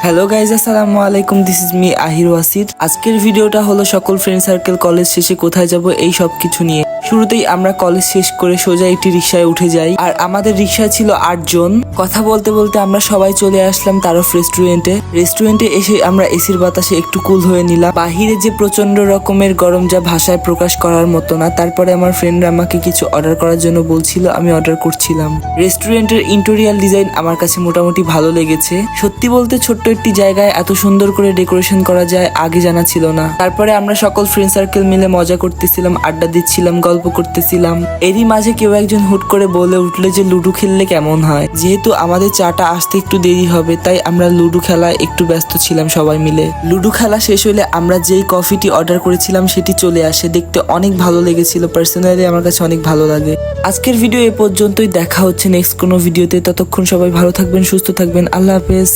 Hello guys, আসসালামু আলাইকুম। This is me Ahir ওয়াসির। আজকের ভিডিওটা হলো সকল ফ্রেন্ড সার্কেল কলেজ শেষে কোথায় যাব এই সব কিছু নিয়ে। শুরুতেই আমরা কলেজ শেষ করে সোজা একটি রিক্সায় উঠে যাই, আর আমাদের রিক্সায় ছিল 8 জন। কথা বলতে বলতে আমরা সবাই চলে আসলাম তারফ রেস্টুরেন্টে এসে আমরা এসির বাতাসে একটু কুল হয়ে নিলাম। বাহিরে যে প্রচন্ড রকমের গরম, যা ভাষায় প্রকাশ করার মতো না। তারপরে আমার ফ্রেন্ডরা আমাকে কিছু অর্ডার করার জন্য বলছিল, আমি অর্ডার করছিলাম। রেস্টুরেন্টের ইন্টেরিয়াল ডিজাইন আমার কাছে মোটামুটি ভালো লেগেছে। সত্যি বলতে ছোট্ট একটি জায়গায় এত সুন্দর করে ডেকোরেশন করা যায় আগে জানা ছিল না। তারপরে আমরা সকল ফ্রেন্ড সার্কেল মিলে মজা করতেছিলাম, আড্ডা দিচ্ছিলাম, গল্প করতেছিলাম। এরই মাঝে কেউ একজন হুট করে বলে উঠলো যে লুডো খেললে কেমন হয়। যেহেতু আমাদের চাটা আসতে একটু দেরি হবে, তাই আমরা লুডো খেলায় একটু ব্যস্ত ছিলাম সবাই মিলে। লুডো খেলা শেষ হলে আমরা যেই কফিটি অর্ডার করেছিলাম সেটি চলে আসে। দেখতে অনেক ভালো লেগেছিল, পার্সোনালি আমার কাছে অনেক ভালো লাগে। আজকের ভিডিও এ পর্যন্তই। দেখা হচ্ছে নেক্সট কোনো ভিডিওতে। ততক্ষণ সবাই ভালো থাকবেন, সুস্থ থাকবেন। আল্লাহ হাফেজ।